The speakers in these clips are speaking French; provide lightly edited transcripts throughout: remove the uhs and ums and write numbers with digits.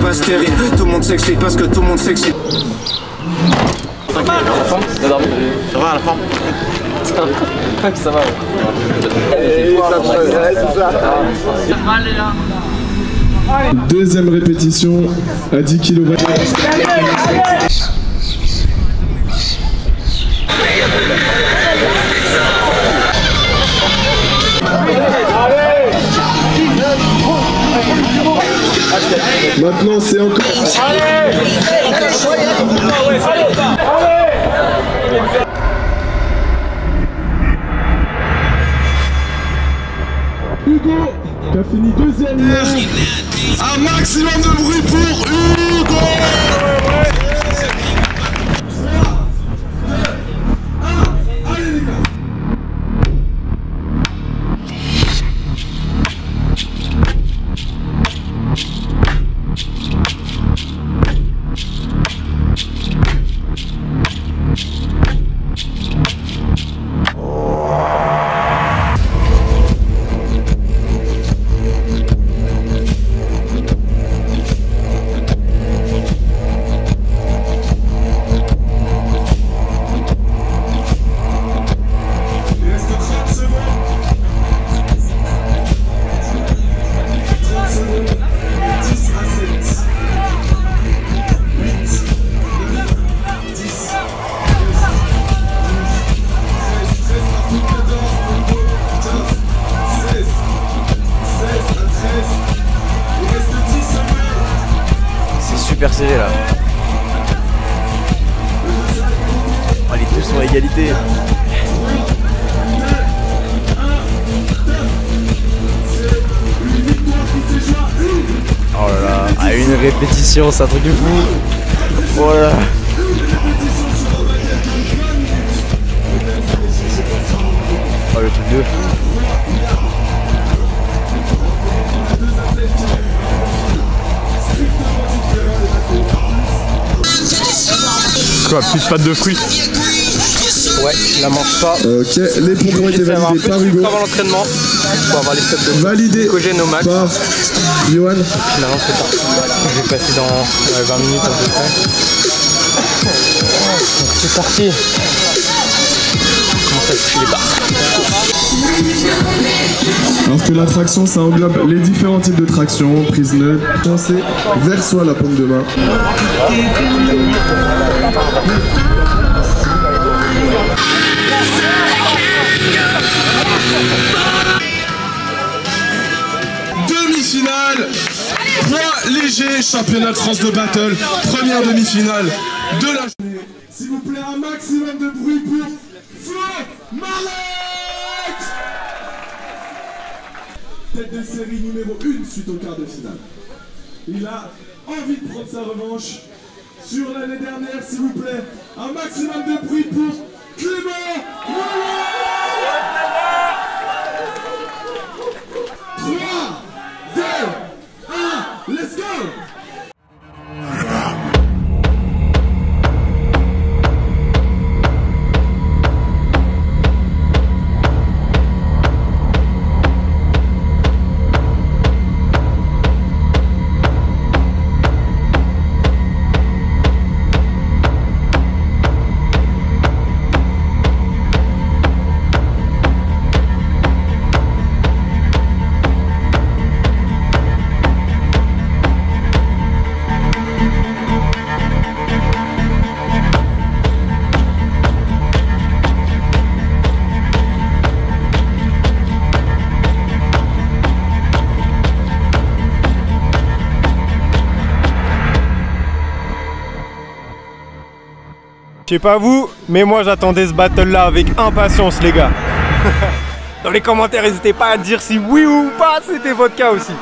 pas stérile. Tout le monde s'excite parce que tout le monde s'excite. Ça va à la forme? Ça va. Deuxième répétition à 10 kg. Maintenant c'est encore. Hugo qui a fini deuxième. Un maximum de bruit pour Hugo. Super serré là. Oh, les deux sont à égalité. Oh là là, à une répétition, c'est un truc de fou. Oh là là. Oh le truc de fou. Quoi, plus pâte de fruits? Ouais, je la mange pas. Ok, les pompes ont été validés par Hugo. Avant l'entraînement, pour avoir les steps de validé glycogène au max. Par Johan. Finalement c'est parti. Je vais passer dans 20 minutes à peu près. Donc c'est parti. Comment ça toucher les barres. Alors que la traction, ça englobe les différents types de traction, prise neutre, pensez vers soi la paume de main. Demi-finale, poids léger, championnat de France de battle, première demi-finale de la journée. S'il vous plaît, un maximum de bruit pour Flo Marek, tête de série numéro 1 suite au quart de finale. Il a envie de prendre sa revanche sur l'année dernière, s'il vous plaît. Un maximum de bruit pour Clément Marek. 3, 2, 1, let's go! Je sais pas vous, mais moi j'attendais ce battle là avec impatience les gars. Dans les commentaires n'hésitez pas à dire si oui ou pas c'était votre cas aussi.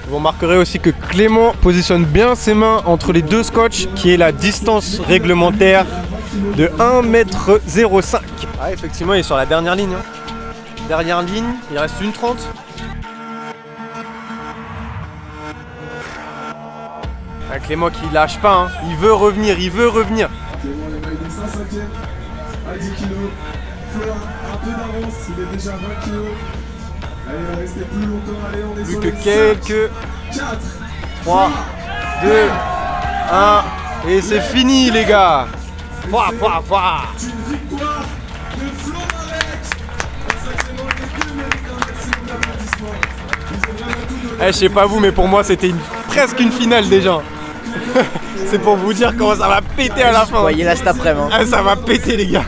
Vous remarquerez aussi que Clément positionne bien ses mains entre les deux scotch qui est la distance réglementaire de 1,05 m. Ah effectivement il est sur la dernière ligne. Dernière ligne, il reste une 30. Ah, Clément qui lâche pas, hein. Il veut revenir, il veut revenir. est 105e à 10 kg. Flo a un peu d'avance, il est déjà 20 kg. Allez, il va rester plus longtemps. Allez, on est sur Plus les que quelques 4, 3, 2, 1 et c'est fini les gars. Pouah, pouah, pouah. une victoire de Flo Marek. Sacrément, il est que méritant. Merci pour l'applaudissement. Ils ont vraiment tout donné. Je sais pas vous, mais pour moi c'était presque une finale déjà. C'est pour vous dire comment ça va péter à la fin. Voyez là cet après-midi. Ah, ça va péter les gars.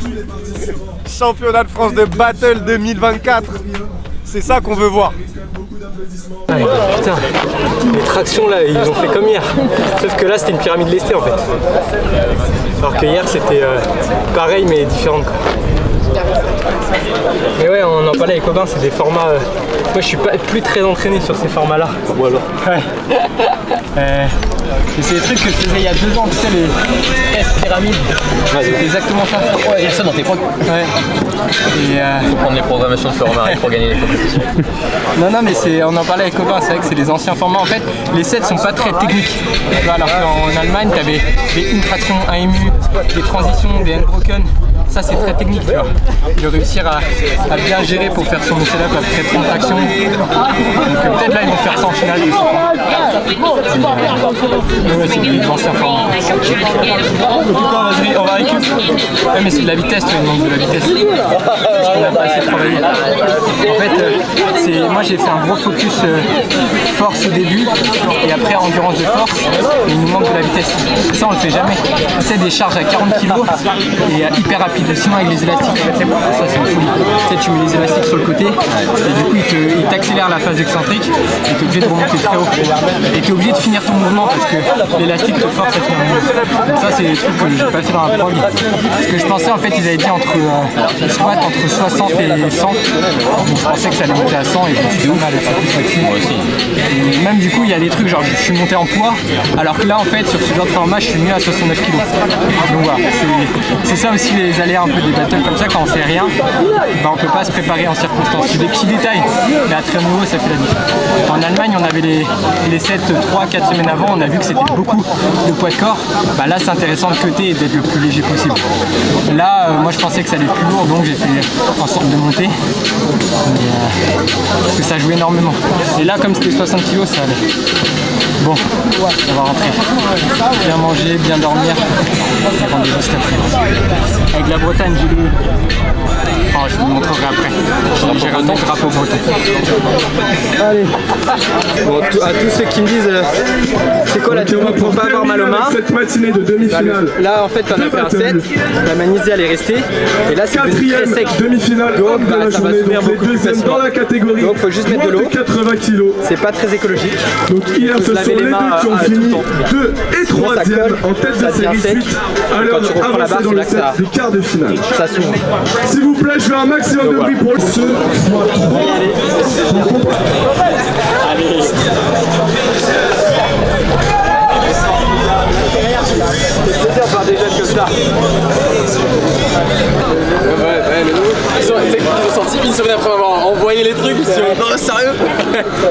Championnat de France de Battle 2024. C'est ça qu'on veut voir. Ouais, putain, les tractions là, ils ont fait comme hier. Sauf que là, c'était une pyramide lestée en fait. Alors que hier, c'était pareil mais différente. Mais ouais, on en parlait avec Aubin, c'est des formats. Moi, je suis plus très entraîné sur ces formats-là. Bon alors. Ouais. Et c'est des trucs que je faisais il y a 2 ans, tu sais, les 13 pyramides. Ouais, c'est exactement ça. Ouais, il y a ça dans tes points. Ouais. Et Faut prendre les programmations de Florent Marek pour gagner les compétitions. non, mais on en parlait avec Aubin, c'est vrai que c'est les anciens formats. En fait, les sets sont pas très techniques. Tu vois, alors qu'en Allemagne, tu avais des in traction, un MU, des transitions, des unbroken. Ça, c'est très technique, tu vois. De réussir à bien gérer pour faire son muscle-up après 30 tractions. Donc peut-être là, ils vont faire ça en finale. Ouais, c'est des anciens formats. On va récupérer. Ouais, mais c'est de la vitesse, tu vois, il manque de la vitesse. Parce qu'on n'a pas assez travaillé. En fait, moi j'ai fait un gros focus force au début et après endurance de force, et il nous manque de la vitesse. Ça on le fait jamais. C'est des charges à 40 kg et hyper rapide. Sinon avec les élastiques, ça c'est une folie. Tu mets les élastiques sur le côté et du coup il t'accélère la phase excentrique et tu es obligé de remonter très haut. Et tu es obligé de finir ton mouvement parce que l'élastique te force à finir le mouvement. Donc ça c'est des trucs que j'ai pas fait dans la prog. Parce que je pensais en fait ils avaient dit entre squat entre 60 et 100. Donc je pensais que ça allait monter à 100 et je me suis dit mal à faire plus là-dessus. Moi aussi. Et même du coup il y a des trucs genre je suis monté en poids alors que là en fait sur ce genre de format je suis mieux à 69 kg. Donc voilà, c'est ça aussi les aléas un peu des battles comme ça quand on sait rien, bah on peut pas se préparer en circonstance. C'est des petits détails, mais à très haut niveau ça fait la différence. En Allemagne on avait les sets 3-4 semaines avant, on a vu que c'était beaucoup de poids de corps. Bah là c'est intéressant de cutter et d'être le plus léger possible. Là moi je pensais que ça allait être plus lourd donc j'ai fait en sorte de monter. Parce que ça joue énormément. Et là comme c'était 60 kg ça allait. Bon, on va rentrer. Bien manger, bien dormir. Rendez-vous cet après. Avec la Bretagne, j'ai lu. Oh, je vous le montrerai après. J'ai ramené le drapeau breton. Allez. Bon, à tous ceux qui me disent c'est quoi la technique pour pas avoir mal aux mains. Cette matinée de demi-finale. Là, en fait, on a fait un set. La magnesiale est restée. Et là, c'est devenu très sec. Demi-finale. Donc, ça va s'ouvrir beaucoup plus facilement. Dans la catégorie. Donc, faut juste mettre de l'eau. 80 kg. C'est pas très écologique. Donc hier, ce sont les deux qui ont fini 2 et 3e en tête de série suite à l'heure avancée dans le set des quarts de finale. Ça s'ouvre. S'il vous plaît, je veux un maximum de bruit pour le ce fois 3. Allez. C'est plaisir de voir des jeunes comme ça. Ils ont sorti une semaine après avoir envoyé les trucs. Non, sérieux.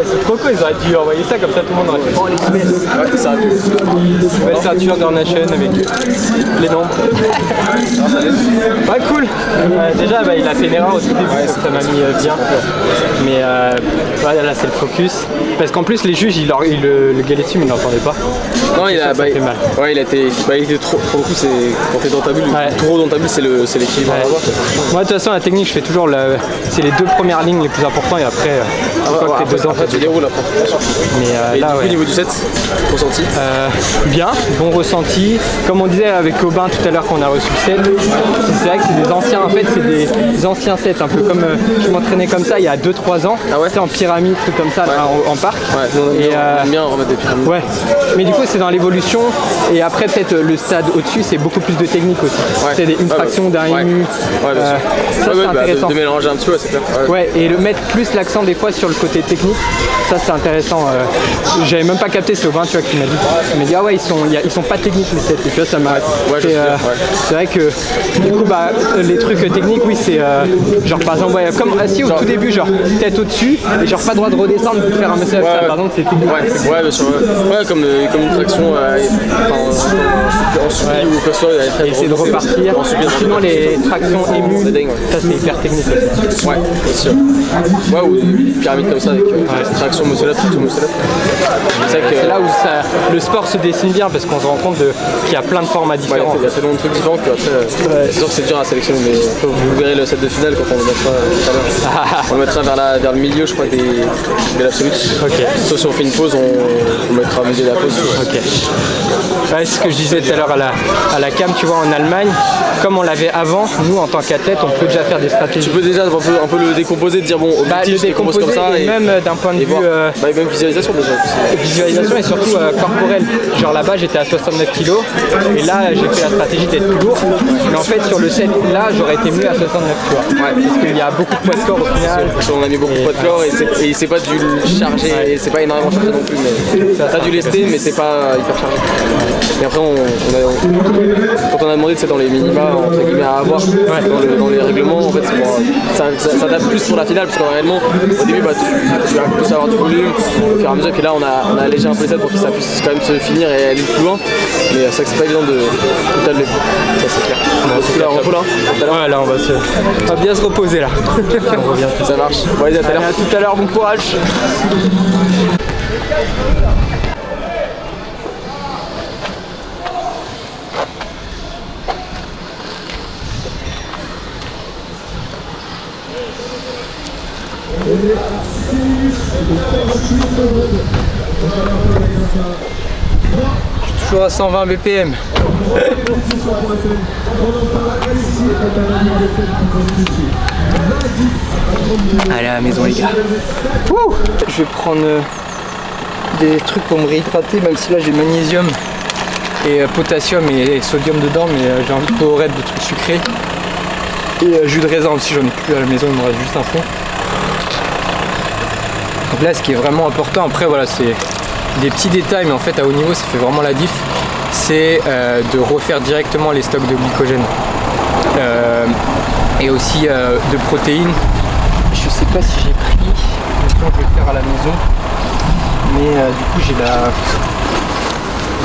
C'est trop cool, ils auraient dû envoyer ça comme ça tout le monde aurait fait. Oh les semaines. Ouais, ça a pu. Belle ceinture d'Ornation avec les nombres. Ouais, cool. Déjà, il a fait une erreur au tout début, ça m'a mis bien. Mais ouais, là, c'est le focus. Parce qu'en plus, les juges, le galet dessus, mais ils l'entendaient pas. Non, il a fait mal. Ouais, il était trop. Pour le coup, c'est quand t'es dans ta bulle, trop dans ta bulle, c'est l'équilibre à avoir. Moi, de toute façon, la technique, je fais toujours c'est les 2 premières lignes les plus importantes et après, une fois que t'es dedans, tu déroules après. Mais et là, du coup, au niveau du set, ressenti bien, bon ressenti. Comme on disait avec Aubin tout à l'heure qu'on a reçu le set, c'est vrai que c'est des anciens, en fait, c'est des anciens sets, un peu comme je m'entraînais comme ça il y a 2-3 ans, en pyramide, truc comme ça, là, en parc. Ouais, on aime bien remettre des pyramides. Ouais, mais du coup, c'est dans l'évolution et après, peut-être le stade au-dessus, c'est beaucoup plus de technique aussi. C'est une fraction d'un MU. Ça, c'est intéressant. De mélanger un petit peu, c'est clair. Ouais, et mettre plus l'accent des fois sur le côté technique, ça c'est intéressant. J'avais même pas capté, c'est Aubin tu vois qui m'a dit. Il m'a dit ah ouais ils sont pas techniques les sets. Et tu vois ça m'a fait. C'est vrai que du coup les trucs techniques oui c'est genre par exemple comme assis au tout début genre tête au-dessus et genre pas droit de redescendre pour faire un muscle push-up, ça, par exemple, c'est tout. Ouais, bien sûr. Ouais, comme une traction en supli ou quoi que ce soit. Essayer de repartir. Sinon, les tractions émues, ça c'est hyper technique. Ouais, aussi. Ouais, ou des pyramides comme ça avec traction muscle-up, tout muscle-up. C'est là où le sport se dessine bien parce qu'on se rend compte qu'il y a plein de formats différents. Il y a tellement de trucs différents que c'est sûr que c'est dur à sélectionner, mais vous verrez le set de finale quand on le mettra tout à l'heure. On le mettra vers le milieu, je crois, de l'absolute. Ok. Sauf si on fait une pause, on mettra au milieu de la pause. Ok. Ouais, c'est ce que je disais tout à l'heure à la cam, tu vois, en Allemagne, comme on l'avait avant, nous en tant qu'athlète, on peut déjà faire des stratégies. Tu peux déjà un peu le décomposer, de dire bon, objectif, le décomposer comme ça, et même d'un point de vue même visualisation déjà. Visualisation et surtout corporelle. Genre là-bas j'étais à 69 kg et là j'ai fait la stratégie d'être plus lourd. Mais en fait sur le set là j'aurais été mieux à 69 kg. Ouais, parce qu'il y a beaucoup de poids de corps au final. On a mis beaucoup de poids de corps et c'est pas du chargé, et c'est pas énormément chargé non plus. Mais t'as dû lester mais c'est pas hyper chargé. Et après quand on a demandé dans les minima entre guillemets à avoir dans les règlements, en fait ça s'adapte plus pour la finale parce qu'en réellement au début tu vas plus avoir du volume au fur et à mesure, puis là on a allégé un peu les sets pour que ça puisse quand même se finir et aller plus loin, mais c'est vrai que c'est pas évident de tout adler, ça c'est clair. Là on repose là. Ouais, là on va bien se reposer là. On revient, ça marche. Bon, allez, à tout à l'heure, bon courage. Je suis toujours à 120 BPM. Allez à la maison les gars. Wouh, je vais prendre des trucs pour me réhydrater, même si là j'ai magnésium et potassium et sodium dedans, mais j'ai envie de Powerade, de trucs sucrés. Et jus de raisin aussi, j'en ai plus à la maison, il me reste juste un fond. Donc là ce qui est vraiment important, après voilà, c'est des petits détails, mais en fait à haut niveau ça fait vraiment la diff, c'est de refaire directement les stocks de glycogène et aussi de protéines. Je sais pas si j'ai pris, maintenant je vais le faire à la maison, mais du coup j'ai la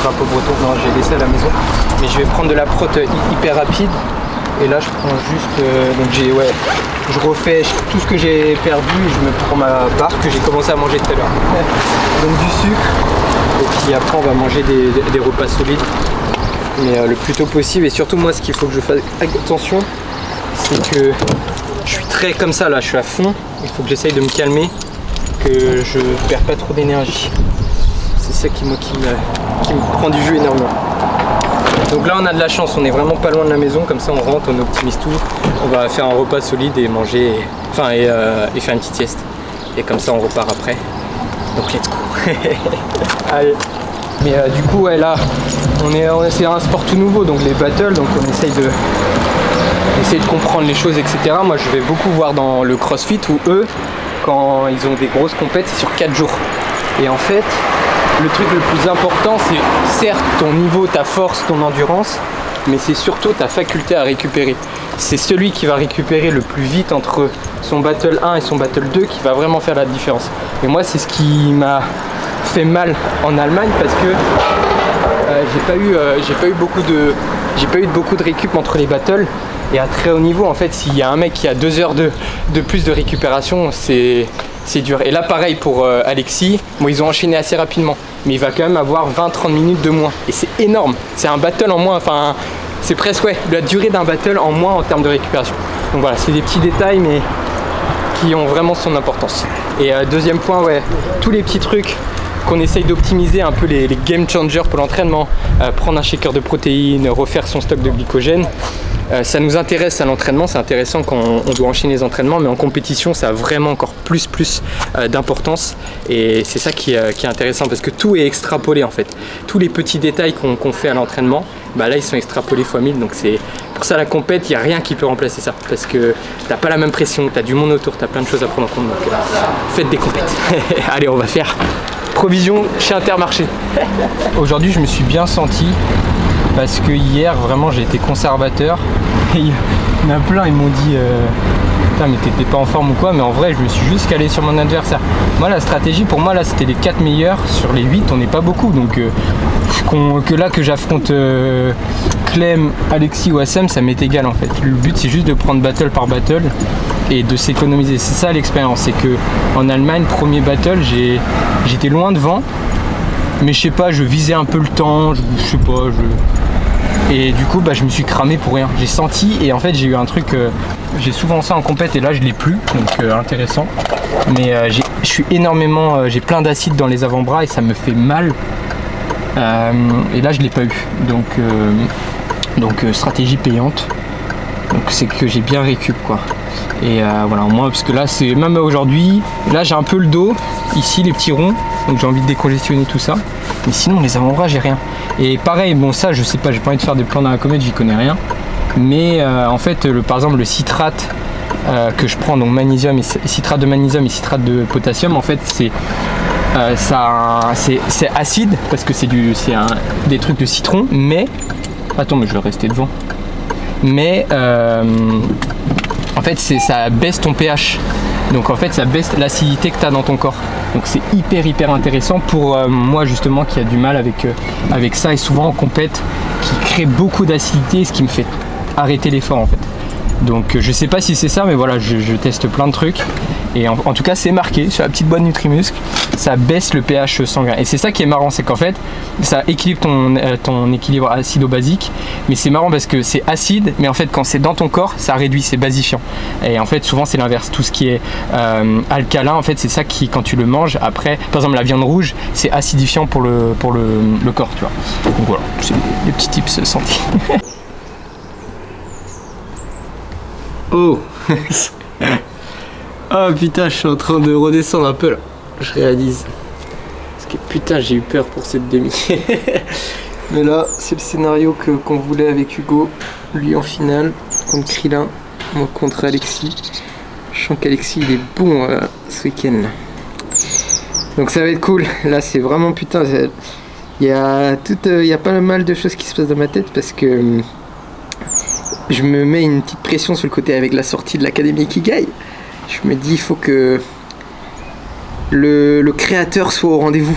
drapeau breton, non j'ai laissé à la maison, mais je vais prendre de la prot hyper rapide. Et là je prends juste, donc je refais tout ce que j'ai perdu et je me prends ma barre que j'ai commencé à manger tout à l'heure. Donc du sucre, et puis après on va manger des repas solides, mais le plus tôt possible. Et surtout moi ce qu'il faut que je fasse attention, c'est que je suis très comme ça là, je suis à fond, il faut que j'essaye de me calmer, que je perds pas trop d'énergie. C'est ça qui me prend du jus énormément. Donc là on a de la chance, on est vraiment pas loin de la maison, comme ça on rentre, on optimise tout, on va faire un repas solide et manger, et faire une petite sieste. Et comme ça on repart après. Donc let's go. Allez. Mais du coup ouais, là c'est un sport tout nouveau, donc les battles, donc on essaye de comprendre les choses, etc. Moi je vais beaucoup voir dans le CrossFit où eux, quand ils ont des grosses compètes, c'est sur 4 jours. Et en fait, le truc le plus important, c'est certes ton niveau, ta force, ton endurance, mais c'est surtout ta faculté à récupérer. C'est celui qui va récupérer le plus vite entre son battle 1 et son battle 2 qui va vraiment faire la différence. Et moi, c'est ce qui m'a fait mal en Allemagne parce que j'ai pas eu beaucoup de récup entre les battles. Et à très haut niveau, en fait, s'il y a un mec qui a 2 heures de plus de récupération, c'est dur. Et là pareil pour Alexis, bon, ils ont enchaîné assez rapidement, mais il va quand même avoir 20-30 minutes de moins. Et c'est énorme, c'est un battle en moins, enfin c'est presque la durée d'un battle en moins en termes de récupération. Donc voilà, c'est des petits détails mais qui ont vraiment son importance. Et deuxième point, tous les petits trucs qu'on essaye d'optimiser, un peu les game changers pour l'entraînement, prendre un shaker de protéines, refaire son stock de glycogène. Ça nous intéresse à l'entraînement, c'est intéressant quand on doit enchaîner les entraînements, mais en compétition ça a vraiment encore plus d'importance, et c'est ça qui est intéressant parce que tout est extrapolé en fait. Tous les petits détails qu'on fait à l'entraînement, là ils sont extrapolés x 1000, donc c'est pour ça la compète, il n'y a rien qui peut remplacer ça parce que t'as pas la même pression, t'as du monde autour, t'as plein de choses à prendre en compte, donc faites des compètes. Allez, on va faire provision chez Intermarché. Aujourd'hui je me suis bien senti parce que hier vraiment j'ai été conservateur et il y en a plein, ils m'ont dit putain mais t'étais pas en forme ou quoi, mais en vrai je me suis juste calé sur mon adversaire. Moi la stratégie pour moi là c'était les 4 meilleurs, sur les 8 on n'est pas beaucoup, donc que j'affronte Clem, Alexis ou Assem, ça m'est égal en fait. Le but c'est juste de prendre battle par battle et de s'économiser, c'est ça l'expérience. C'est que en Allemagne, premier battle, j'étais loin devant, mais je sais pas, je visais un peu le temps, je sais pas, et du coup bah, je me suis cramé pour rien. J'ai senti, et en fait j'ai eu un truc, j'ai souvent ça en compète et là je l'ai plus, donc intéressant. Mais je suis énormément, j'ai plein d'acide dans les avant-bras et ça me fait mal. Et là je l'ai pas eu, donc stratégie payante. Donc c'est que j'ai bien récup quoi. Et voilà, moi parce que là c'est même aujourd'hui, là j'ai un peu le dos, ici les petits ronds, donc j'ai envie de décongestionner tout ça. Mais sinon les avant-bras j'ai rien. Et pareil, bon ça je sais pas, j'ai pas envie de faire des plans dans la comète, j'y connais rien. Mais en fait par exemple le citrate que je prends, donc magnésium et citrate de magnésium et citrate de potassium, en fait c'est acide parce que c'est des trucs de citron, mais attends mais je vais rester devant. Mais en fait ça baisse ton pH, donc en fait ça baisse l'acidité que tu as dans ton corps, donc c'est hyper intéressant pour moi justement qui a du mal avec ça, et souvent en compète qui crée beaucoup d'acidité, ce qui me fait arrêter l'effort en fait. Donc je sais pas si c'est ça, mais voilà, je teste plein de trucs et en tout cas c'est marqué sur la petite boîte Nutrimuscle, ça baisse le pH sanguin. Et c'est ça qui est marrant, c'est qu'en fait ça équilibre ton équilibre acido-basique, mais c'est marrant parce que c'est acide, mais en fait quand c'est dans ton corps ça réduit, c'est basifiant. Et en fait souvent c'est l'inverse, tout ce qui est alcalin en fait c'est ça qui, quand tu le manges après, par exemple la viande rouge, c'est acidifiant pour le corps, tu vois. Donc voilà, c'est des petits tips santé. Oh oh putain, je suis en train de redescendre un peu là, je réalise. Parce que putain, j'ai eu peur pour cette demi. Mais là, c'est le scénario qu'on voulait avec Hugo. Lui en finale, contre Krillin, moi contre Alexis. Je sens qu'Alexis il est bon ce week-end. Donc ça va être cool. Là, c'est vraiment putain. Il y a pas mal de choses qui se passent dans ma tête parce que je me mets une petite pression sur le côté avec la sortie de l'Académie Ikigai. Je me dis il faut que le créateur soit au rendez-vous.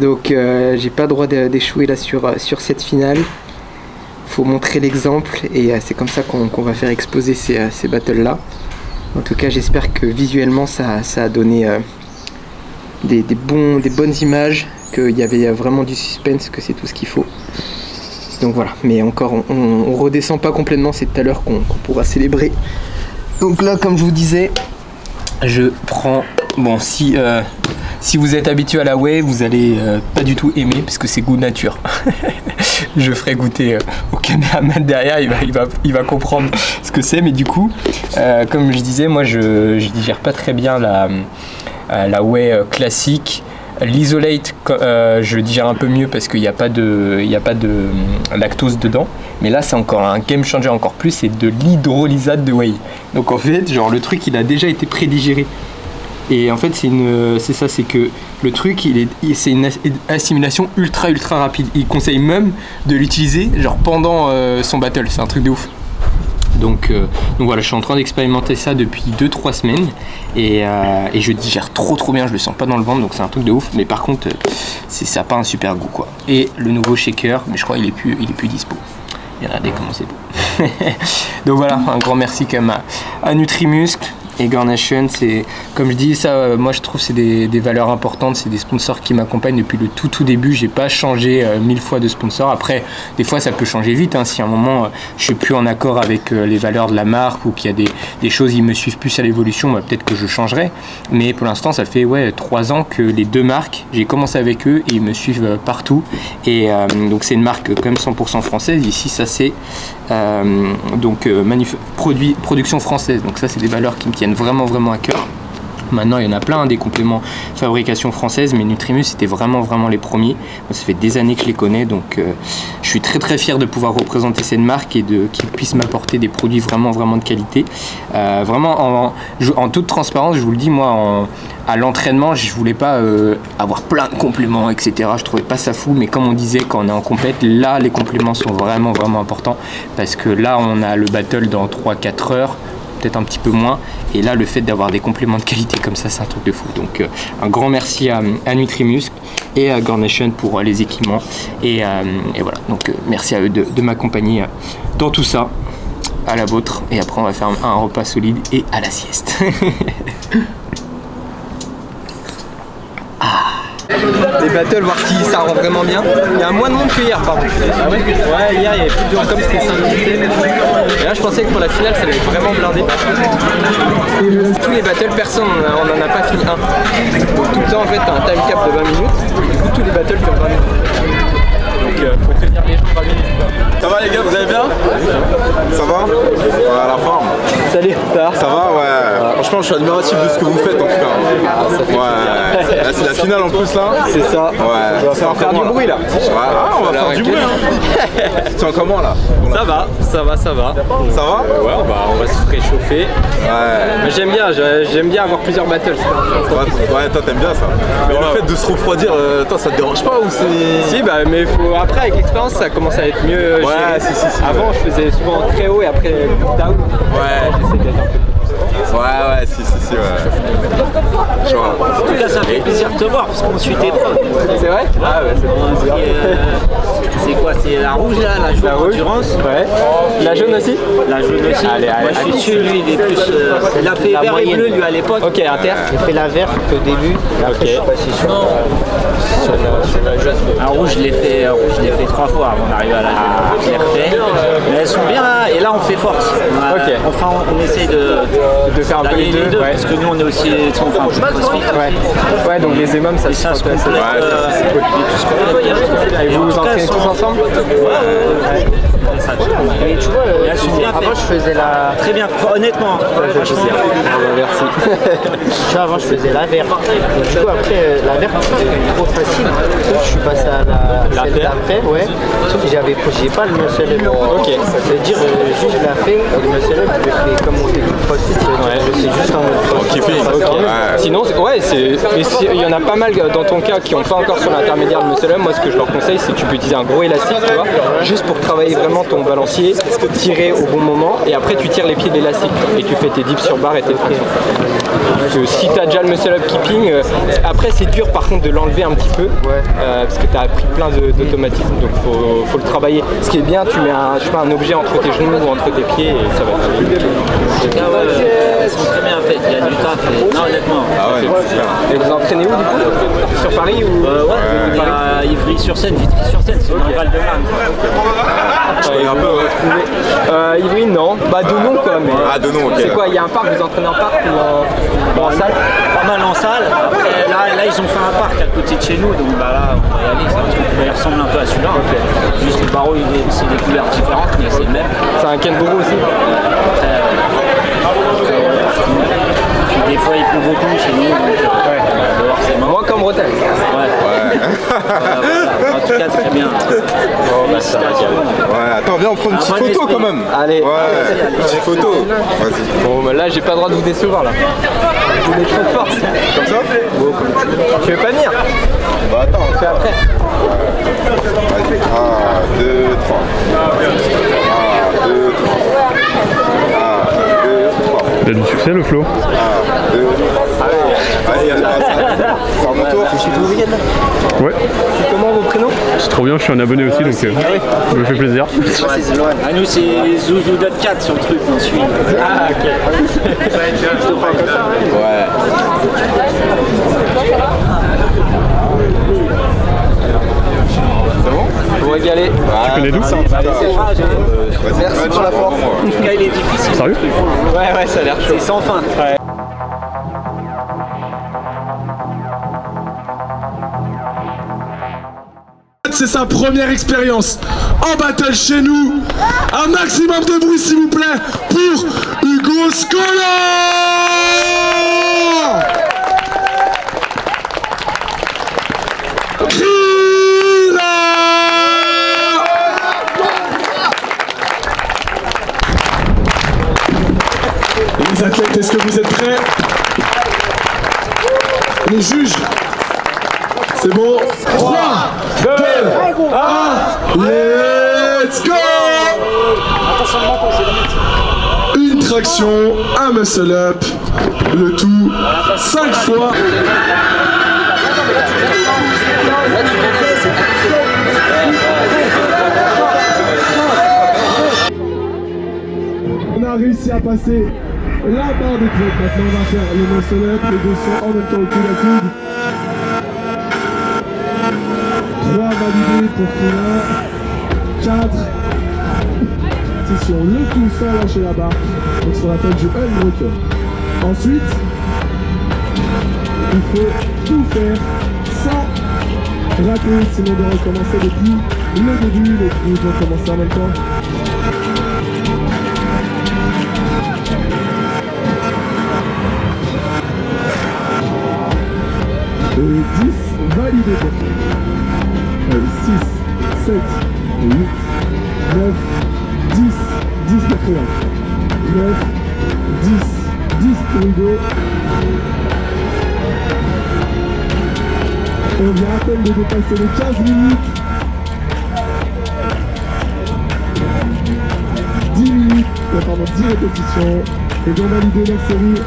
Donc j'ai pas le droit d'échouer là sur cette finale. Faut montrer l'exemple et c'est comme ça qu'on va faire exploser ces battles là. En tout cas j'espère que visuellement ça a donné des bonnes images, qu'il y avait vraiment du suspense, que c'est tout ce qu'il faut. Donc voilà, mais encore on redescend pas complètement, c'est tout à l'heure qu'on pourra célébrer. Donc là comme je vous disais, je prends, bon si vous êtes habitué à la whey, vous allez pas du tout aimer parce que c'est goût nature. Je ferai goûter au caméraman derrière, il va comprendre ce que c'est, mais du coup comme je disais, moi je digère pas très bien la whey classique. L'isolate, je le digère un peu mieux parce qu'il n'y a pas de lactose dedans. Mais là, c'est encore un game changer encore plus, c'est de l'hydrolysate de whey. Donc en fait, genre le truc, il a déjà été prédigéré. Et en fait, c'est que le truc, c'est une assimilation ultra rapide. Il conseille même de l'utiliser genre pendant son battle. C'est un truc de ouf. Donc voilà, je suis en train d'expérimenter ça depuis 2-3 semaines et je digère trop bien, je le sens pas dans le ventre, donc c'est un truc de ouf. Mais par contre ça n'a pas un super goût quoi. Et le nouveau shaker, mais je crois qu'il est plus dispo. Et regardez comment c'est beau. Donc voilà, un grand merci quand même à Nutrimuscle et Gore Nation. C'est, comme je dis ça, moi je trouve c'est des valeurs importantes, c'est des sponsors qui m'accompagnent depuis le tout début. J'ai pas changé 1000 fois de sponsor. Après des fois ça peut changer vite hein. Si à un moment je suis plus en accord avec les valeurs de la marque ou qu'il y a des choses qui me suivent plus à l'évolution, bah, peut-être que je changerai. Mais pour l'instant ça fait 3 ans que les deux marques, j'ai commencé avec eux et ils me suivent partout. Et donc c'est une marque quand même 100% française. Ici ça c'est production française, donc ça c'est des valeurs qui me tiennent vraiment à cœur. Maintenant il y en a plein des compléments fabrication française, mais Nutrimus c'était vraiment les premiers. Moi, ça fait des années que je les connais, donc je suis très fier de pouvoir représenter cette marque et qu'ils puissent m'apporter des produits vraiment de qualité. Vraiment en toute transparence, je vous le dis, moi à l'entraînement je voulais pas avoir plein de compléments etc, je trouvais pas ça fou, mais comme on disait quand on est en compète, là les compléments sont vraiment importants parce que là on a le battle dans 3-4 heures. peut-être un petit peu moins. Et là, le fait d'avoir des compléments de qualité comme ça, c'est un truc de fou. Donc un grand merci à Nutrimuscle et à Gornation pour les équipements. Et voilà, donc merci à eux de m'accompagner dans tout ça. À la vôtre. Et après, on va faire un repas solide et à la sieste. Les battles, voir si ça rend vraiment bien. Il y a moins de monde que hier, par contre. Ah ouais? Ouais, hier il y avait plus de gens, comme c'était syndiqué. Et là, je pensais que pour la finale, ça allait être vraiment blindé. Tous les battles, personne, on n'en a pas fini un. Donc tout le temps, en fait, t'as un time cap de 20 minutes. Du coup, tous les battles durent 20 minutes. Donc, faut tenir les gens 20 minutes. Ça va les gars, vous allez bien? Ça va? Ouais, à la forme. Salut, ça va? Ouais. Franchement, je suis admiratif de ce que vous faites en tout cas. Ouais. Là, c'est la finale en plus là. C'est ça. Ouais. On va faire du bruit là. Ouais. Ah, on va faire du bruit. Tu te sens comment là? Ça va. Ça va? Ouais, on va se réchauffer. Ouais. Mais j'aime bien avoir plusieurs battles. Ouais, toi t'aimes bien ça. Mais le fait de se refroidir, toi ça te dérange pas ou c'est... Si, bah mais après avec l'expérience ça commence à être mieux géré. Si. Avant je faisais souvent très haut et après down. Ouais. J'essaie d'être un peu plus. Ouais, si, ouais. En tout cas, ça fait plaisir de te voir parce qu'on suit tes preuves. C'est vrai? Ah ouais, c'est bon. C'est quoi? C'est la rouge là, la jaune endurance? Ouais. La jaune aussi? La jaune aussi. Allez, moi je suis dessus, lui il est plus. Il a fait vert et bleu lui à l'époque. Ok, inter. Il fait la verte au début. Après, je suis passé sur la jaune. La rouge, je l'ai fait 3 fois avant d'arriver à la clarté. Mais elles sont bien là, et là on fait force. Ok. Enfin, on essaye de faire un peu les deux. Ouais. Parce que nous on est aussi. Enfin, je crossfit. Ouais, donc les émums ça se complète. Ouais, ça c'est cool. Et vous vous entraînez tous ensemble? Ouais. Et tu vois, avant je faisais la... Très bien, honnêtement. Merci. Tu vois, avant je faisais la verte. Et du coup après, la verte c'était trop facile. Je suis passé à la celle d'après, ouais. Sauf que j'ai pas le muscle up. Ok. Ça veut dire, juste je la fais, le muscle up, je le fais comme on fait du crossfit. C'est juste en mode Kiffé. Ok. Sinon, ouais, il y en a pas mal dans ton cas qui n'ont pas encore sur l'intermédiaire de muscle up. Moi, ce que je leur conseille, c'est que tu peux utiliser un gros élastique, tu vois, juste pour travailler vraiment ton balancier, tirer au bon moment, et après tu tires les pieds de l'élastique et tu fais tes dips sur barre et tes tractions. Parce que si tu as déjà le muscle up keeping, après c'est dur par contre de l'enlever un petit peu, parce que tu as appris plein d'automatismes, donc faut le travailler. Ce qui est bien, tu mets un objet entre tes genoux ou entre tes pieds et ça va être elles sont très bien faites, il y a du taf. Non, honnêtement. Ah ouais, Et vous entraînez où du coup? Sur Paris ou il y a Ivry-sur-Seine, Vitry-sur-Seine, c'est dans le Val-de-Marne. Je connais un peu, ouais. Ivry, non. Bah, de nom quoi. Mais... Ah, de nom, ok. C'est quoi? Il y a un parc, vous entraînez en parc ou en salle? Pas mal en salle. Après, là, ils ont fait un parc à côté de chez nous, donc bah là, on va y aller. C'est un truc qui ressemble un peu à celui-là. Juste le barreau, c'est des couleurs différentes, mais c'est le même. C'est un Kenburu aussi? Puis des fois, il pleut beaucoup chez nous, donc dehors, c'est mort. Moi, comme Bretagne. En tout cas, très bien. Ouais, attends, viens, on prend une petite photo quand même. Allez. Ouais, petite photo. Vas-y. Bon, bah là, j'ai pas le droit de vous décevoir là. Je vous mets trop de force. Comme ça? Bon, tu veux pas venir? Bah attends, On fait après. Vas-y. 1, 2, 3. 1, 2, 3. 1, 2, 3. Il a du succès le flow. 1, 2, 3. Allez, c'est en mon tour. Je suis tout le week-end là. Ouais, C'est comment vos prénoms? c'est trop bien, je suis un abonné aussi donc ça me fait plaisir. À nous, c'est Zouzou Dot 4 sur le truc, on suit. Ah, ok. Je te prends comme ça. Ouais. C'est bon? Vous régalez. Tu connais d'où? Merci pour la force. En tout cas, il est difficile. Sérieux? Ouais, ça a l'air chaud. C'est sans fin. Ouais. C'est sa première expérience en battle chez nous. Un maximum de bruit s'il vous plaît pour Hugo Scola. Les athlètes, est-ce que vous êtes prêts? Les juges, c'est bon. 3, 2, 1, let's go! Une traction, un muscle up, le tout 5 fois. On a réussi à passer la barre des clés. Maintenant on va faire le muscle up, les 200 en même temps au cul la coude. 3 validés pour Krillin. 4. Le tout sans lâcher la barre, donc ce qu'on appelle du unbroken. Ensuite, il faut tout faire sans rater, sinon on doit recommencer depuis le début, les coups vont commencer en même temps. Et 10 validés pour 6, 7, 8, 9, 10 pour Krillin, 9, 10 pour Hugo. On vient à peine de dépasser les 15 minutes. 10 répétitions. Et bien valider la série.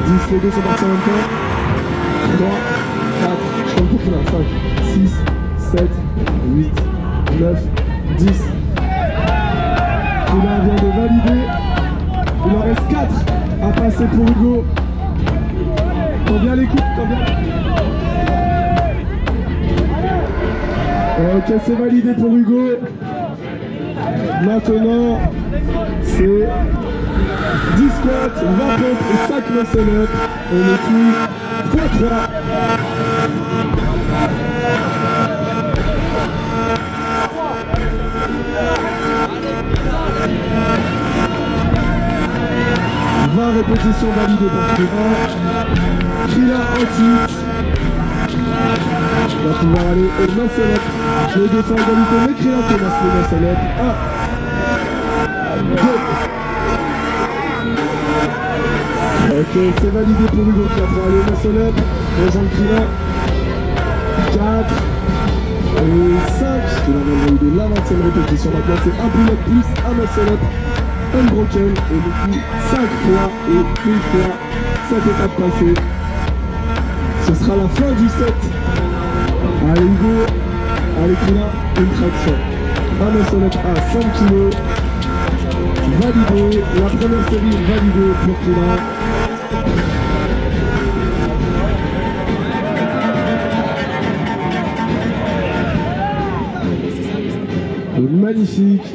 10, les deux sont partis en même temps. 3, 4, je compte pour Krillin, 5, 6, 7, 8, 9, 10. Krillin vient de valider. Il en reste 4 à passer pour Hugo. Combien l'écoute? Ok, c'est validé pour Hugo. Maintenant, c'est 10 squats, 20 pompes et 5 muscle up. On est tout x3. Répétition validée pour Krillin. Krillin ensuite va pouvoir aller au muscle up. Les deux sont égalité, mais Krillin commence le muscle up. 1, 2. Ok, c'est validé pour Hugo qui va pouvoir aller au muscle up. Rejoindre Krillin. 4 et 5. Il va valider la 20e répétition. Maintenant c'est un pull-up plus un muscle up. Unbroken et du coup 5 fois et une fois cette étape passée. Ce sera la fin du set. Allez Hugo, allez Krillin, une traction. Un muscle up à 5 kg. Validé, la première série validée pour Krillin. Magnifique.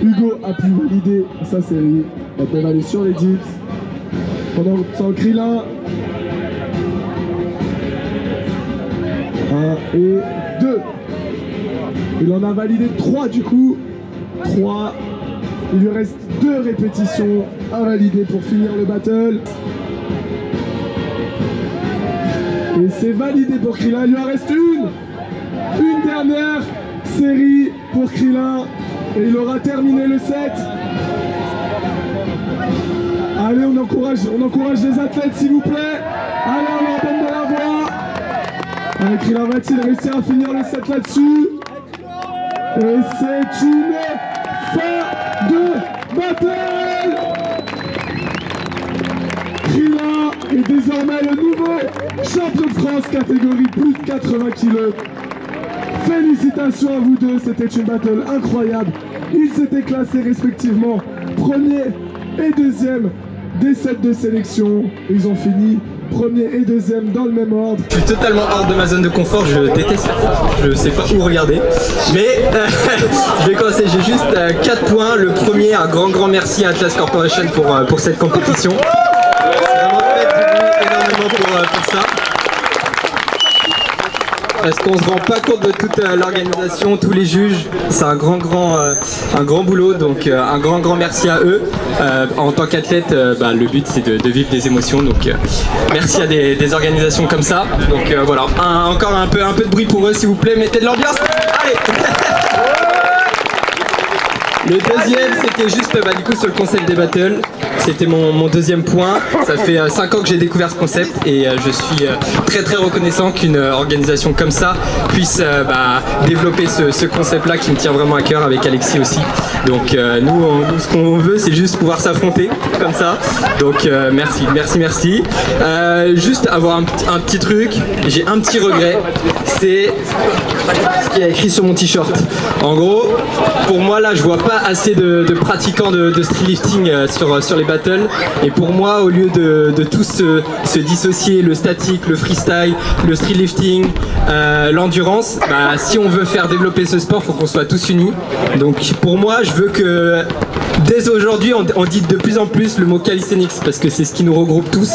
Hugo a pu valider sa série. On peut aller sur les dips. Pendant que Krillin 1 et 2. Il en a validé 3 du coup. 3. Il lui reste 2 répétitions à valider pour finir le battle. Et c'est validé pour Krillin. Il lui en reste une dernière série pour Krillin. Et il aura terminé le set. Allez, on encourage les athlètes s'il vous plaît. Allez, on leur donne de la voix. Allez, Krillin va-t-il réussir à finir le set là-dessus? Et c'est une fin de battle. Krillin est désormais le nouveau champion de France catégorie plus de 80 kg. Félicitations à vous deux, c'était une battle incroyable. Ils s'étaient classés respectivement premier et deuxième des sets de sélection. Ils ont fini premier et deuxième dans le même ordre. Je suis totalement hors de ma zone de confort, je déteste la France, je sais pas où regarder. Mais je vais commencer, j'ai juste 4 points. Le premier, un grand merci à Atlas Corporation pour cette compétition. C'est vraiment fait énormément pour ça. Parce qu'on se rend pas compte de toute l'organisation, tous les juges, c'est un grand boulot, donc un grand merci à eux. En tant qu'athlète, le but c'est de vivre des émotions, donc merci à des organisations comme ça. Donc voilà, encore un peu de bruit pour eux s'il vous plaît, mettez de l'ambiance. Allez. Le deuxième, c'était juste juste du coup sur le concept des battles. C'était mon deuxième point. Ça fait 5 ans que j'ai découvert ce concept et je suis très reconnaissant qu'une organisation comme ça puisse développer ce concept-là qui me tient vraiment à cœur avec Alexis aussi. Donc nous, ce qu'on veut, c'est juste pouvoir s'affronter comme ça. Donc merci. Juste avoir un petit truc, j'ai un petit regret, c'est ce qui est écrit sur mon t-shirt. En gros, pour moi là, je vois pas assez de pratiquants de street lifting sur les battles. Et pour moi, au lieu de tous se dissocier, le statique, le freestyle, le street lifting, l'endurance, si on veut faire développer ce sport, il faut qu'on soit tous unis. Donc pour moi, je veux que dès aujourd'hui, on dit de plus en plus le mot calisthenics parce que c'est ce qui nous regroupe tous.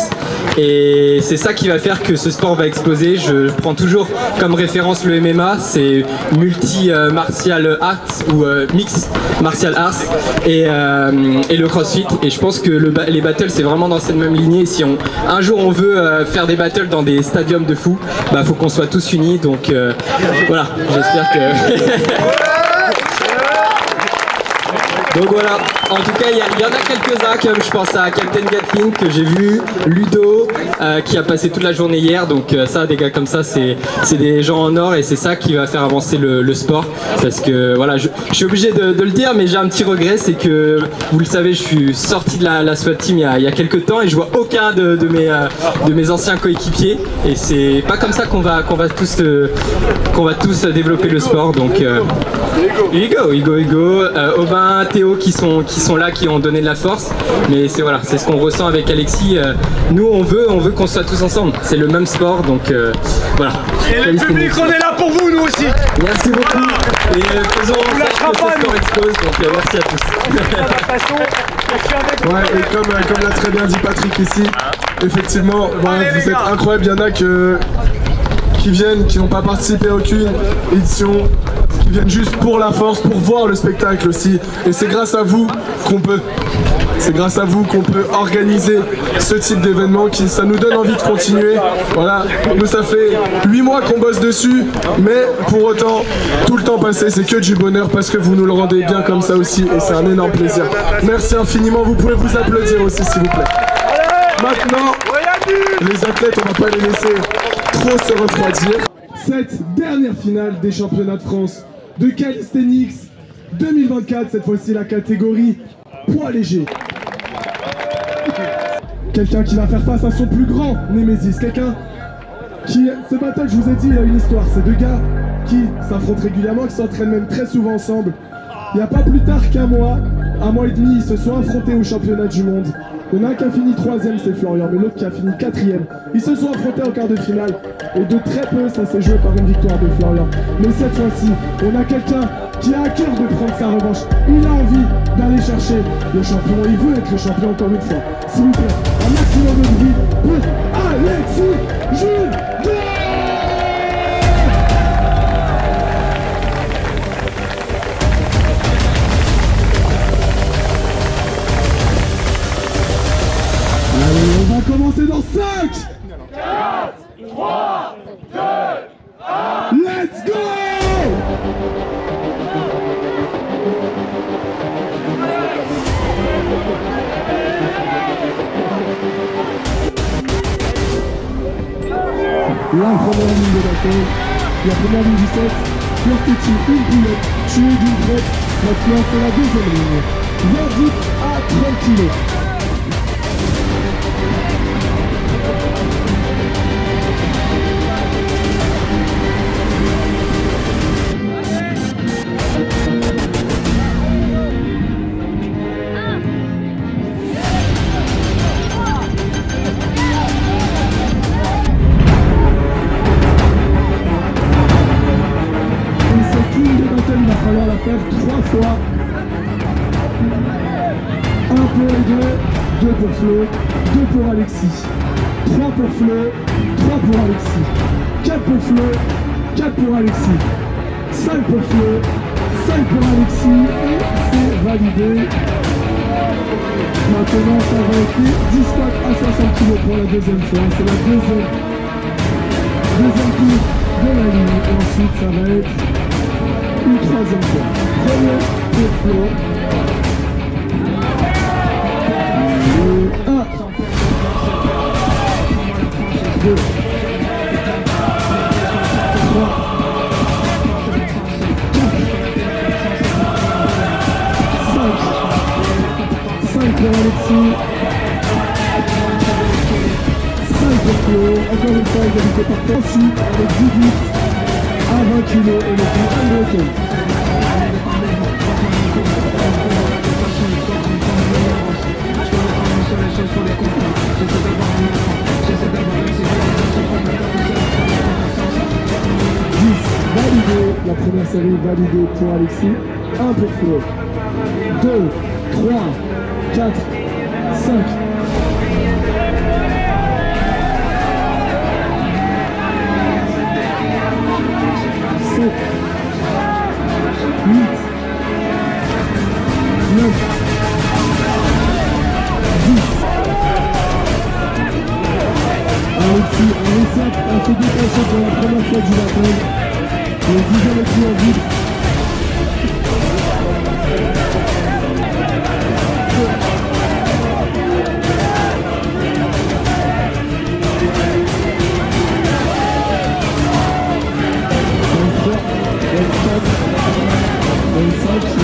Et c'est ça qui va faire que ce sport va exploser. Je prends toujours comme référence le MMA, c'est multi-martial arts ou mix martial arts et le crossfit. Et je pense que les battles c'est vraiment dans cette même lignée. Et si un jour on veut faire des battles dans des stadiums de fou, faut qu'on soit tous unis. Donc voilà, j'espère que... Donc voilà, en tout cas il y en a quelques-uns comme je pense à Captain Gatling que j'ai vu, Ludo qui a passé toute la journée hier, donc ça des gars comme ça c'est des gens en or et c'est ça qui va faire avancer le sport parce que voilà je suis obligé de le dire mais j'ai un petit regret, c'est que vous le savez je suis sorti de la SWAT team il y a quelques temps et je vois aucun de mes anciens coéquipiers et c'est pas comme ça qu'on va tous développer le sport donc Hugo, Aubin, Théo qui sont là, qui ont donné de la force, mais c'est ce qu'on ressent avec Alexis. Nous on veut qu'on soit tous ensemble, c'est le même sport donc voilà. Et le public, on est là pour vous, nous aussi. Merci beaucoup et faisons en sorte que ce sport explose, donc merci à tous. Ouais, et comme l'a très bien dit Patrick ici, effectivement, vous êtes incroyables, il y en a qui viennent, qui n'ont pas participé à aucune édition, qui viennent juste pour la force, pour voir le spectacle aussi. Et c'est grâce à vous qu'on peut. C'est grâce à vous qu'on peut organiser ce type d'événement ça nous donne envie de continuer. Voilà, nous ça fait 8 mois qu'on bosse dessus, mais pour autant, tout le temps passé, c'est que du bonheur parce que vous nous le rendez bien comme ça aussi et c'est un énorme plaisir. Merci infiniment, vous pouvez vous applaudir aussi s'il vous plaît. Maintenant, les athlètes, on va pas les laisser trop se refroidir. Cette dernière finale des championnats de France de calisthenics 2024, cette fois-ci la catégorie poids léger. Quelqu'un qui va faire face à son plus grand némésis, quelqu'un qui, ce battle, je vous ai dit, il a une histoire. C'est deux gars qui s'affrontent régulièrement, qui s'entraînent même très souvent ensemble. Il n'y a pas plus tard qu'un mois et demi, ils se sont affrontés au championnat du monde. Il y en a un qui a fini 3ème, c'est Florian, mais l'autre qui a fini 4ème. Ils se sont affrontés en quart de finale, et de très peu, ça s'est joué par une victoire de Florian. Mais cette fois-ci, on a quelqu'un qui a à cœur de prendre sa revanche. Il a envie d'aller chercher le champion, il veut être le champion encore une fois. S'il vous plaît, un maximum de bruit pour Alexis Jules. Allez, on va commencer dans 5, 4, 3, 2, 1, let's go! La première ligne de bataille, la première ligne du set, Fleur-Petit, une poulette, tuée d'une traite, maintenant c'est la deuxième ligne. Verdict à 30 kg. Il va falloir la faire 3 fois. 1 pour les deux, 2 pour Flo, 2 pour Alexis. 3 pour Flo, 3 pour Alexis. 4 pour Flo, 4 pour Alexis. 5 pour Flo, 5 pour Alexis. Et c'est validé. Maintenant, ça va être 10 squats à 60 kg pour la deuxième fois. C'est la deuxième tour de la ligne. Et ensuite, ça va être une troisième fois. Premier pour Flo. 5 pour Alexis. 5 pour Flo. Encore une fois, égalité par Tansu avec 18 à 20 kg et le plus américain. Validé, la première série validée pour Alexis, 1 pour Flo, 2, 3, 4, 5. 7, 8, 9, 10. Alexis a réussi à se détacher pour la première fois du matin. Le 10e est en vide.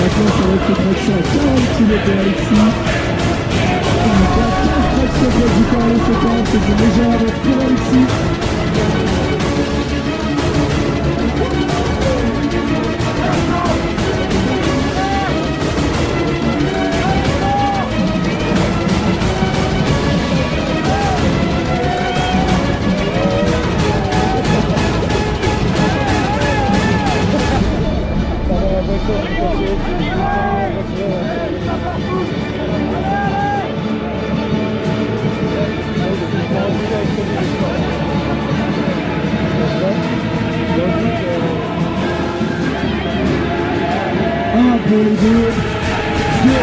Maintenant, ça va être une traction à 40 kg pour Alexis. 15 tractions pour du corps à l'effet, c'est une légère avance pour Alexis. Pour les deux. 2.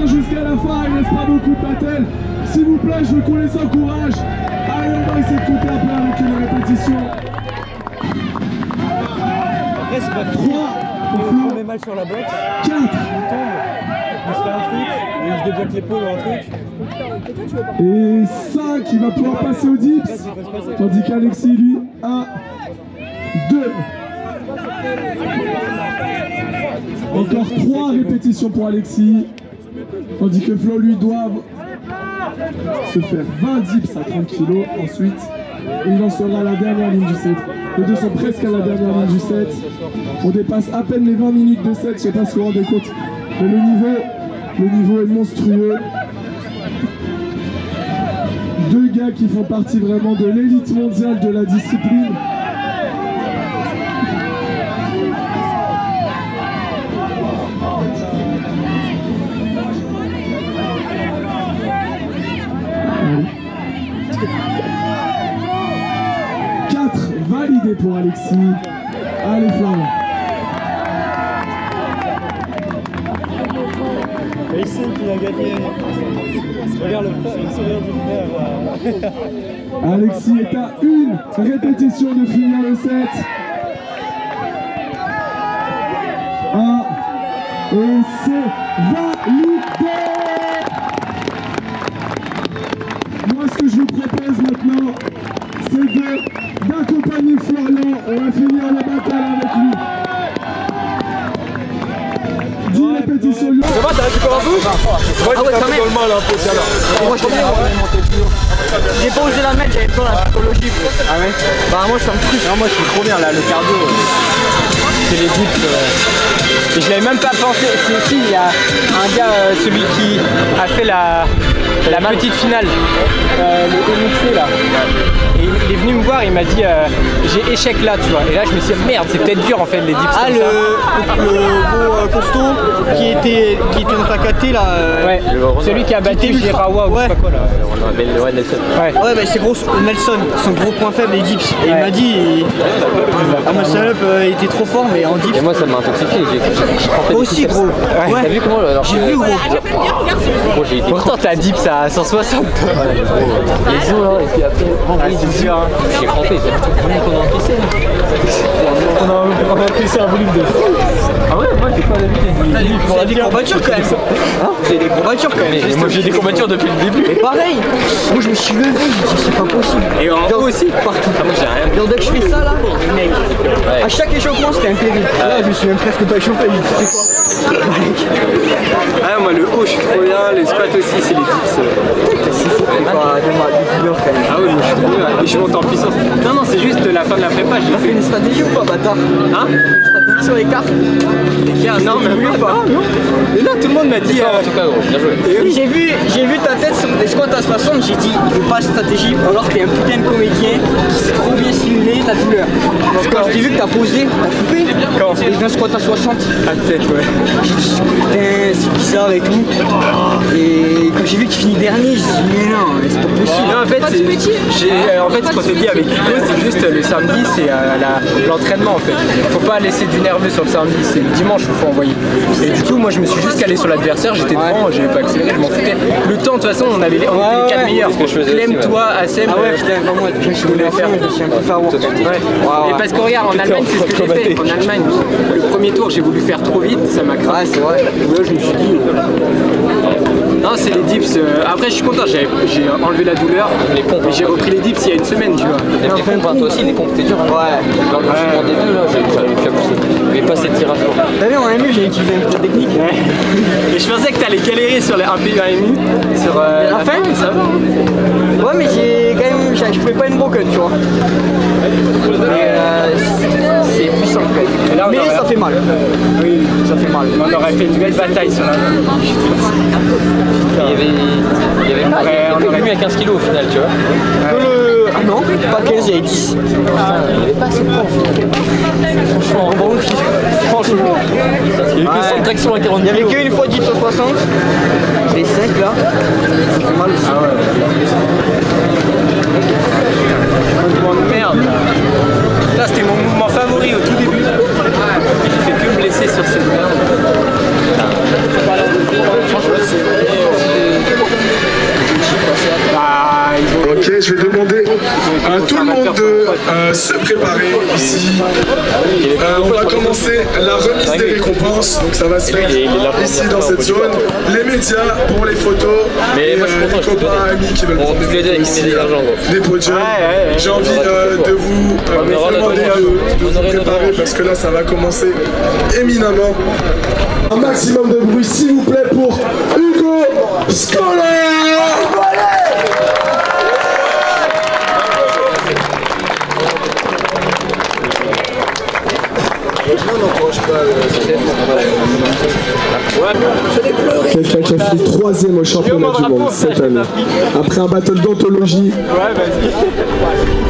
jusqu'à la fin, il ne reste pas beaucoup de battles. S'il vous plaît, je veux qu'on les encourage. Allez, on va essayer de compter un peu avec une répétition. Après, c'est pas 3, on met mal sur la boxe. 4, il tombe, il se fait un truc, il se débloque l'épaule ou un truc. Et 5, il va pouvoir passer au dips. Tandis qu'Alexis, lui, 1, 2. Encore 3 répétitions pour Alexis. Tandis que Flo, lui, doit se faire 20 dips à 30 kg. Ensuite, il en sera à la dernière ligne du set. Les deux sont presque à la dernière ligne du set. On dépasse à peine les 20 minutes de set. Je sais pas si vous vous rendez compte. Mais le niveau est monstrueux. Deux gars qui font partie vraiment de l'élite mondiale de la discipline. Validé pour Alexis. Allez, Flamme. Alexis qui a gagné. Regarde le sourire du frère. Alexis est à une répétition de finir le set. 1. Et c'est validé. Moi, ce que je vous propose maintenant, c'est d'accompagner Florian. On va finir la bataille avec lui. 10 répétitions. Ça va, t'as récupéré un peu? Ouais, quand même. J'ai pas osé la mettre, j'avais peur de la psychologie. Ah ouais? Bah moi ça me frustre. Non, moi je suis trop bien là, le cardio. C'est les dips. Et je l'avais même pas pensé. C'est aussi, il y a un gars, celui qui a fait la petite finale, le Emixé là. Et il est venu me voir, il m'a dit j'ai échec là, tu vois. Et là, je me suis dit, merde, c'est peut-être dur en fait les dips. Ah, le beau costaud qui était dans ta KT là. Ouais, celui qui a battu Girawa ou je sais pas quoi là. Ouais, Nelson. Ouais, mais c'est gros, Nelson, son gros point faible, les dips. Et il m'a dit, à muscle up, il était trop fort, mais en dips. Et moi, ça m'a intoxiqué. Toi aussi, gros. Ouais. T'as vu comment j'ai vu, gros. Pourtant, t'as dips à 160. Les os là, et puis après, c'est dur. J'ai crampé, c'est vraiment qu'on a encaissé. On a encaissé un volume de fou. Ah ouais, moi j'ai pas l'habitude. Vous avez des courbatures quand même. Vous avez des courbatures quand même. Moi j'ai des courbatures depuis le début. Mais pareil, moi je me suis levé, j'ai dit c'est pas possible. Et en haut aussi, partout. Ah, moi j'ai rien. Donc dès que je fais ça là, mec, à chaque échauffement c'était un péril. Là je me suis même presque pas échauffé, je dis c'est quoi. Ah moi le haut je suis trop bien, les squats aussi c'est les dips. C'est fou, c'est pas de douleur quand même. Ah oui moi je suis trop bien, et je monte en puissance. Non c'est juste la fin de la prépa. J'ai fait une stratégie ou pas bâtard? Hein? Une stratégie sur les cartes? Non mais même pas. Et là tout le monde m'a dit en tout cas gros, bien joué. J'ai vu ta tête sur les squats à 60, j'ai dit il veut pas de stratégie, ou alors t'es un putain de comédien qui sait trop bien simuler la douleur. Parce que quand j'ai vu que t'as posé, t'as coupé, et je viens squat à 60. Ah peut-être ouais. J'ai dit putain c'est bizarre et tout. Et quand j'ai vu que tu finis dernier, j'ai dit mais non, c'est pas possible. Non, en fait ce qu'on s'est dit avec Hugo, c'est juste le samedi, c'est l'entraînement en fait. Faut pas laisser du nerveux sur le samedi, c'est le dimanche qu'il faut envoyer. Et du coup moi je me suis juste calé sur l'adversaire, j'étais devant, j'avais pas accéléré, je m'en foutais. Le temps de toute façon on était les 4 meilleurs. Clem, toi, Assem, ah ouais putain, moi je voulais faire, je me suis un peu fait avoir. Et parce que regarde en Allemagne c'est ce que j'ai fait. En Allemagne, le premier tour j'ai voulu faire trop vite, ça m'a craqué. Ouais c'est vrai. Là je me suis dit. Non c'est les dips. Après je suis content, j'ai enlevé la douleur. Les pompes. J'ai repris les dips il y a une semaine tu vois. Les pompes, toi aussi les pompes t'es dur. Ouais. L'engagement des deux là, j'arrive plus à pousser. Mais pas cette tirage. T'as vu en MU j'ai utilisé une pro technique. Et je pensais que t'allais galérer sur les 1 PU 1 MU. Sur la fin ça va. Ouais mais j'ai quand même, je pouvais pas une broken tu vois. Mais c'est puissant quand même. Mais ça fait mal. Oui, ça fait mal. On aurait fait une belle bataille sur la Il y avait mieux à 15 kg au final tu vois. Ah non, pas 15, il y avait 10. Il y avait pas assez de points. Franchement. Il y avait que 5 tractions à 40 kg. Il y avait qu'une fois 10 sur 60. Les 5 là, ça fait mal aussi. Ah ouais. Mouvement de merde. Là c'était mon mouvement favori au tout début. J'ai fait que me blesser sur cette merde. Franchement c'est Ok, je vais demander à tout le monde de se préparer ici. On va commencer la remise des récompenses, donc ça va se faire ici dans cette zone. Les médias pour les photos, et les copains, amis qui veulent prendre des photos ici, des podiums. J'ai envie de vous demander de vous préparer parce que là ça va commencer éminemment. Un maximum de bruit s'il vous plaît pour Hugo Scola. Quelqu'un qui a fini 3ème au championnat du monde cette année. Après un battle d'anthologie.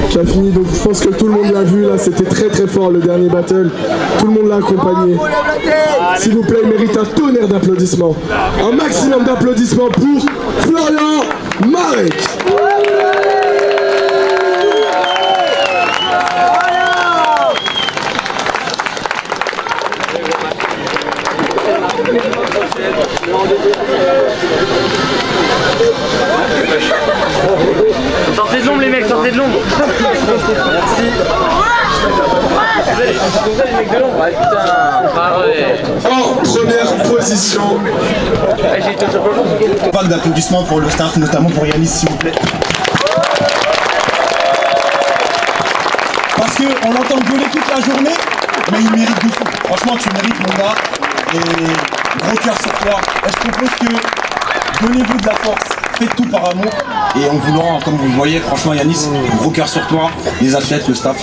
Qui a fini, donc je pense que tout le monde l'a vu là, c'était très très fort le dernier battle. Tout le monde l'a accompagné. S'il vous plaît, il mérite un tonnerre d'applaudissements. Un maximum d'applaudissements pour Florian Marek. Sortez de l'ombre les mecs, sortez de l'ombre. Merci. En première position. Vague d'applaudissements pour le staff, notamment pour Yanis s'il vous plaît. Parce qu'on l'entend gueuler toute la journée, mais il mérite de fou. Franchement tu mérites mon gars. Et gros cœur sur toi. Et je propose que donnez-vous de la force. Faites tout par amour et en voulant, comme vous le voyez, franchement Yanis, gros cœur sur toi, les athlètes, le staff.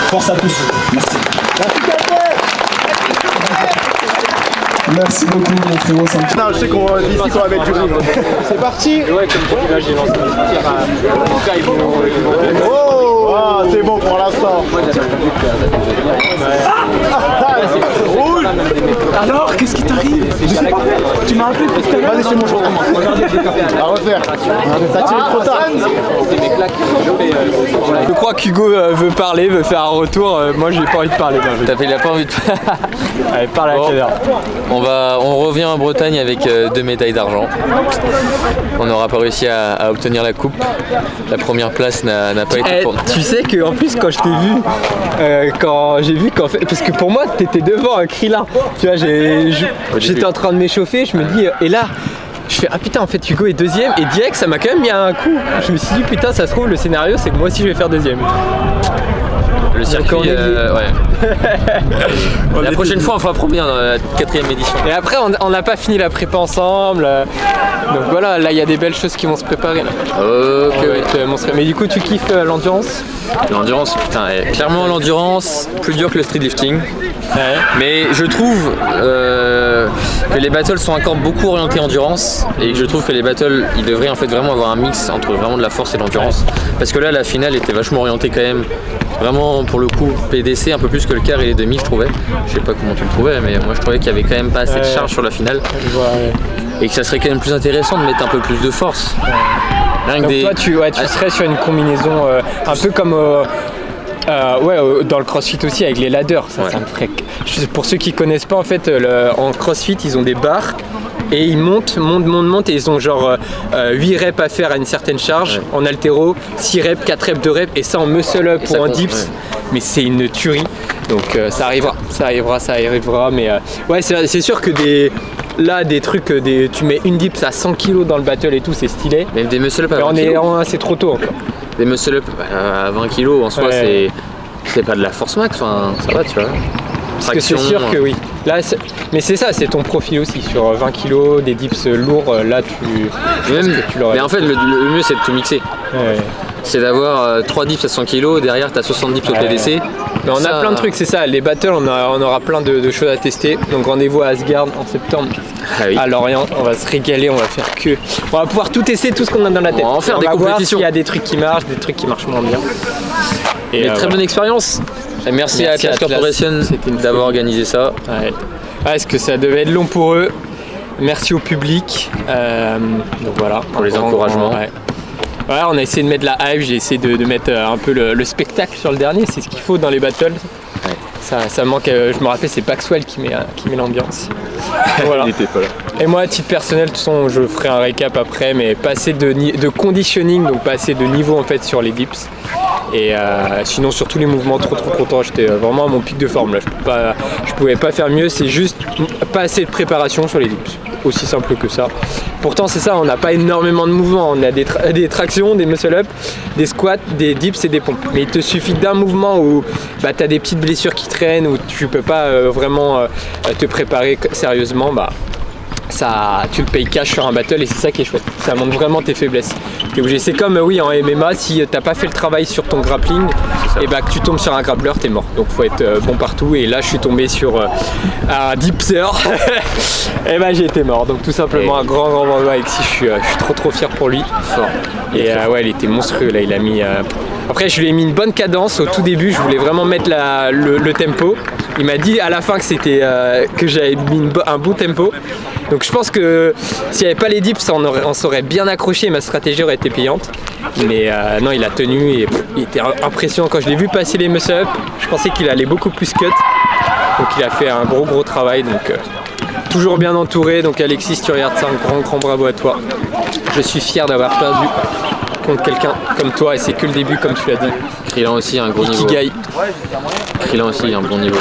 Force à tous. Merci. Merci beaucoup mon frérot. Non, je sais qu'on va mettre du rouge. C'est parti. Ouais, comme là j'ai lancé un tir à... En tout cas ils vont... Oh, c'est bon pour l'instant. Rouge. Alors, qu'est-ce qui t'arrive? Je sais pas. Tu m'as appelé tout à l'heure. Vas-y, c'est mon jour. Regardez, je vais capter. À refaire. T'as tiré trop tard. Je crois qu'Hugo veut parler, veut faire un retour. Moi, j'ai pas envie de parler. Il a pas envie de Allez, parle à la caméra. On revient en Bretagne avec 2 médailles d'argent. On n'aura pas réussi à obtenir la coupe. La première place n'a pas été pour nous. Tu sais que en plus quand je t'ai vu, quand j'ai vu qu'en fait, parce que pour moi t'étais devant un Krillin. Tu vois, j'étais en train de m'échauffer, je me dis, et là. Je fais ah putain en fait Hugo est deuxième et direct ça m'a quand même mis un coup. Je me suis dit putain ça se trouve le scénario c'est que moi aussi je vais faire deuxième. Le circuit, ouais. La prochaine fois on fera première dans la 4e édition. Et après on n'a pas fini la prépa ensemble. Donc voilà, là il y a des belles choses qui vont se préparer là. Ok. Mais du coup tu kiffes l'endurance? L'endurance, putain, clairement l'endurance plus dur que le street lifting. Ouais. Mais je trouve que les battles sont encore beaucoup orientés endurance et que je trouve que les battles ils devraient en fait vraiment avoir un mix entre vraiment de la force et de l'endurance. Parce que là la finale était vachement orientée quand même vraiment pour le coup PDC un peu plus que le quart et les demi je trouvais. Je sais pas comment tu le trouvais mais moi je trouvais qu'il y avait quand même pas assez de charge sur la finale. Et que ça serait quand même plus intéressant de mettre un peu plus de force. Donc toi tu serais sur une combinaison un peu comme dans le crossfit aussi avec les ladders, ça me ferait... Pour ceux qui connaissent pas en fait, en crossfit ils ont des barres et ils montent et ils ont genre 8 reps à faire à une certaine charge, en haltéro, 6 reps, 4 reps, 2 reps et ça en muscle up ou en dips, mais c'est une tuerie, donc ça arrivera, mais ouais c'est sûr que des trucs, tu mets une dips à 100 kg dans le battle et tout, c'est stylé. Même des muscle up à 20 kg. C'est trop tôt encore. Des muscle up à 20 kg en soi, c'est pas de la force max, enfin, ça va, tu vois. Parce que c'est sûr que oui. Là, mais c'est ça, c'est ton profil aussi. Sur 20 kg, des dips lourds, là tu. Mais en fait, le mieux c'est de tout mixer. C'est d'avoir 3 dips à 100 kg, derrière t'as 60 dips au PDC. Mais on a plein de trucs, c'est ça, les battles on aura plein de choses à tester. Donc rendez-vous à Asgard en septembre à Lorient, on va se régaler, on va faire que. On va pouvoir tout tester, tout ce qu'on a dans la tête. On va en faire des compétitions. Il y a des trucs qui marchent, des trucs qui marchent moins bien. Et très bonne expérience. Et merci à Atlas Corporation d'avoir organisé ça. Parce que ça devait être long pour eux. Merci au public. Donc voilà. Pour les encouragements. Ouais, on a essayé de mettre la hype, j'ai essayé de mettre un peu le spectacle sur le dernier, c'est ce qu'il faut dans les battles. Ça manque, je me rappelle, c'est Paxwell qui met l'ambiance. Voilà. Il était pas là. Et moi, à titre personnel, de toute façon, je ferai un récap après, mais pas assez de conditioning, donc pas assez de niveau en fait sur les dips. Et sinon, sur tous les mouvements, trop content, j'étais vraiment à mon pic de forme là. Je pouvais pas faire mieux, c'est juste pas assez de préparation sur les dips. Aussi simple que ça. Pourtant c'est ça, on n'a pas énormément de mouvements, on a des tractions, des muscle up, des squats, des dips et des pompes. Mais il te suffit d'un mouvement où tu as des petites blessures qui traînent, où tu peux pas vraiment te préparer sérieusement, ça, tu le payes cash sur un battle et c'est ça qui est chouette. Ça montre vraiment tes faiblesses. C'est comme oui en MMA, si t'as pas fait le travail sur ton grappling, et que tu tombes sur un grappleur, t'es mort. Donc faut être bon partout. Et là je suis tombé sur un dipser et j'ai été mort. Donc tout simplement un grand bravo avec si je suis trop fier pour lui. Fort. Et ouais, il était monstrueux là, il a mis. Après je lui ai mis une bonne cadence au tout début, je voulais vraiment mettre le tempo. Il m'a dit à la fin que c'était que j'avais mis un bon tempo. Donc je pense que s'il n'y avait pas les dips, on s'aurait bien accroché et ma stratégie aurait été payante. Mais non, il a tenu et il était impressionnant. Quand je l'ai vu passer les muscle-up, je pensais qu'il allait beaucoup plus cut. Donc il a fait un gros travail. Donc toujours bien entouré. Donc Alexis, si tu regardes ça, un grand bravo à toi. Je suis fier d'avoir perdu contre quelqu'un comme toi et c'est que le début comme tu l'as dit. Krillin aussi un gros niveau. Krillin aussi un bon niveau.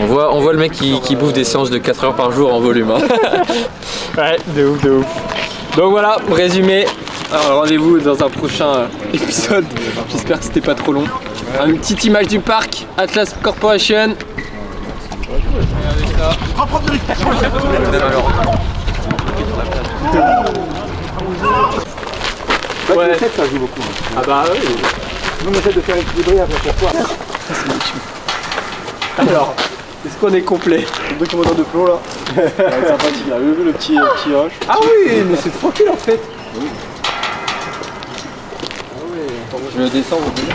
On voit le mec qui bouffe des séances de 4 heures par jour en volume. Ouais, de ouf. Donc voilà, résumé. Rendez-vous dans un prochain épisode. J'espère que c'était pas trop long. Une petite image du parc, Atlas Corporation. Ouais, ça joue beaucoup. Ah bah oui. Nous on essaie de faire équilibrer après pour toi. Alors, est-ce qu'on est complet? Le documentaire de Flo là. C'est sympathique, il a vu le petit rush. Ah oui, mais c'est tranquille en fait. Oui. Je descends, vous voulez.